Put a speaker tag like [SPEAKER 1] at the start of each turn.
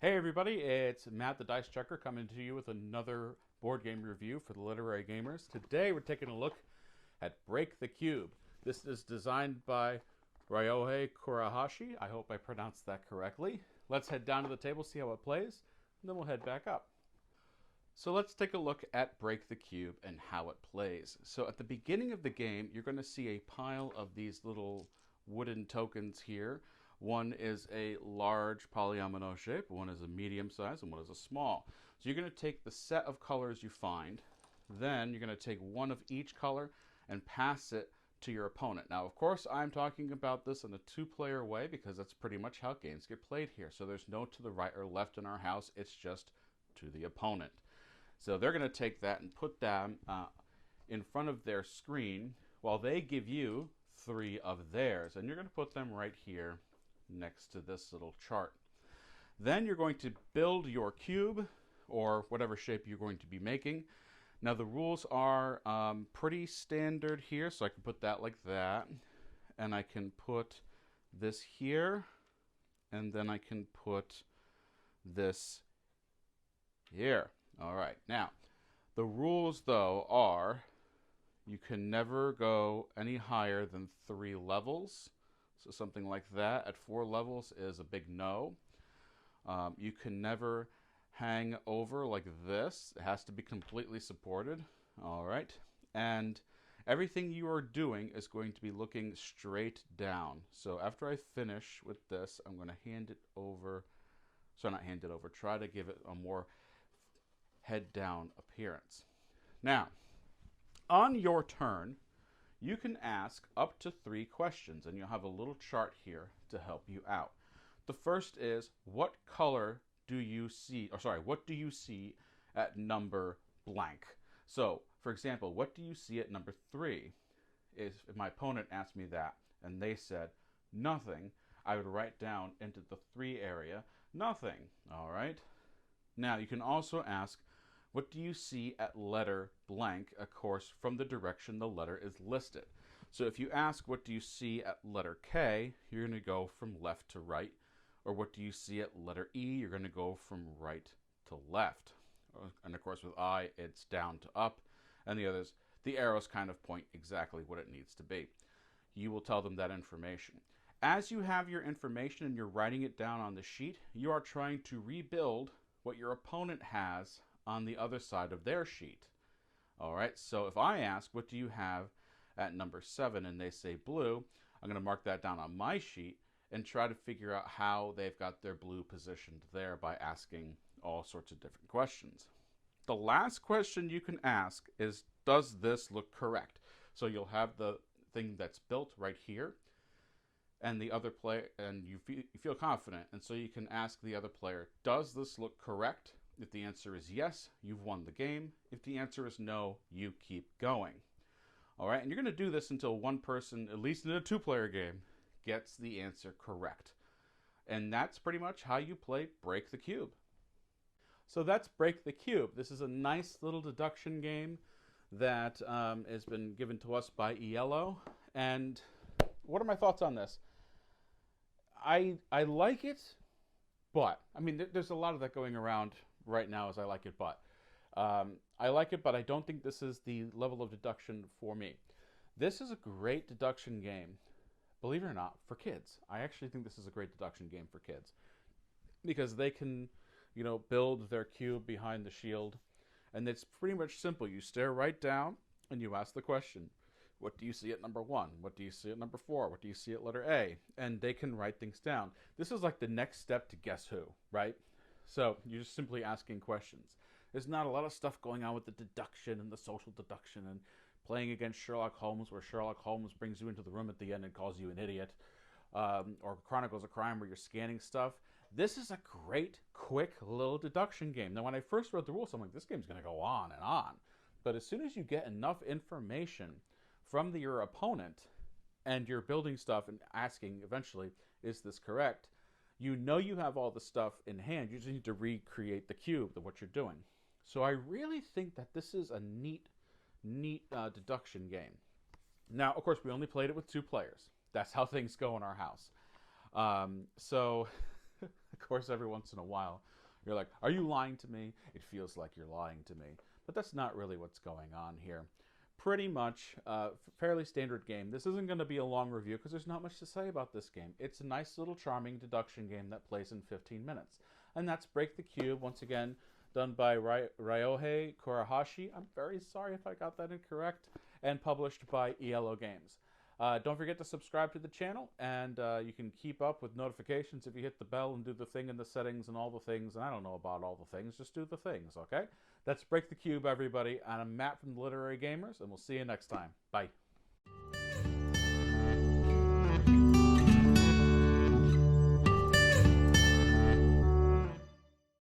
[SPEAKER 1] Hey everybody, it's Matt the Dice Checker coming to you with another board game review for the Literary Gamers. Today we're taking a look at Break the Cube. This is designed by Ryohei Kurahashi. I hope I pronounced that correctly. Let's head down to the table, see how it plays, and then we'll head back up. So let's take a look at Break the Cube and how it plays. So at the beginning of the game, you're going to see a pile of these little wooden tokens here. One is a large polyomino shape, one is a medium size, and one is a small. So you're going to take the set of colors you find, then you're going to take one of each color and pass it to your opponent. Now, of course, I'm talking about this in a two-player way because that's pretty much how games get played here. So there's no to the right or left in our house, it's just to the opponent. So they're going to take that and put them in front of their screen while they give you three of theirs. And you're going to put them right here next to this little chart. Then you're going to build your cube or whatever shape you're going to be making. Now the rules are pretty standard here, so I can put that like that. And I can put this here. And then I can put this here. All right, now the rules though are you can never go any higher than 3 levels. So something like that at 4 levels is a big no. You can never hang over like this. It has to be completely supported. All right, and everything you are doing is going to be looking straight down. So after I finish with this, I'm going to hand it over. So not hand it over, try to give it a more head down appearance. Now, on your turn, you can ask up to 3 questions, and you'll have a little chart here to help you out. The first is, what color do you see, or sorry, what do you see at number blank? So, for example, what do you see at number 3? If my opponent asked me that, and they said nothing, I would write down into the 3 area, nothing, all right? Now, you can also ask, what do you see at letter blank, of course, from the direction the letter is listed. So if you ask, what do you see at letter K, you're going to go from left to right. Or what do you see at letter E, you're going to go from right to left. And of course, with I, it's down to up. And the others, the arrows kind of point exactly what it needs to be. You will tell them that information. As you have your information and you're writing it down on the sheet, you are trying to rebuild what your opponent has on the other side of their sheet. All right, so if I ask, what do you have at number 7, and they say blue, I'm going to mark that down on my sheet and try to figure out how they've got their blue positioned there by asking all sorts of different questions. The last question you can ask is, does this look correct? So you'll have the thing that's built right here, and the other player, and you feel confident, and so you can ask the other player, does this look correct? If the answer is yes, you've won the game. If the answer is no, you keep going. All right, and you're going to do this until one person, at least in a 2-player game, gets the answer correct. And that's pretty much how you play Break the Cube. So that's Break the Cube. This is a nice little deduction game that has been given to us by ELO. And what are my thoughts on this? I like it, but, I mean, there's a lot of that going around right now as I like it, but. I like it, but I don't think this is the level of deduction for me. This is a great deduction game, believe it or not, for kids. I actually think this is a great deduction game for kids because they can, build their cube behind the shield, and it's pretty much simple. You stare right down and you ask the question, what do you see at number 1? What do you see at number 4? What do you see at letter A? And they can write things down. This is like the next step to Guess Who, right? So you're just simply asking questions. There's not a lot of stuff going on with the deduction and the social deduction and playing against Sherlock Holmes, where Sherlock Holmes brings you into the room at the end and calls you an idiot, or Chronicles of Crime, where you're scanning stuff. This is a great, quick little deduction game. Now, when I first read the rules, I'm like, this game's going to go on and on. But as soon as you get enough information from your opponent and you're building stuff and asking eventually, is this correct? You know you have all the stuff in hand. You just need to recreate the cube of what you're doing. So I really think that this is a neat deduction game. Now, of course, we only played it with 2 players. That's how things go in our house. So, of course, every once in a while, You're like, are you lying to me? It feels like you're lying to me. But that's not really what's going on here. Pretty much fairly standard game. This isn't going to be a long review because there's not much to say about this game. It's a nice little charming deduction game that plays in 15 minutes. And that's Break the Cube, once again, done by Ryohei Kurahashi. I'm very sorry if I got that incorrect. And published by ELO Games. Don't forget to subscribe to the channel, and you can keep up with notifications if you hit the bell and do the thing in the settings and all the things. And I don't know about all the things, just do the things, okay? That's Break the Cube, everybody. And I'm Matt from the Literary Gamers, and we'll see you next time. Bye.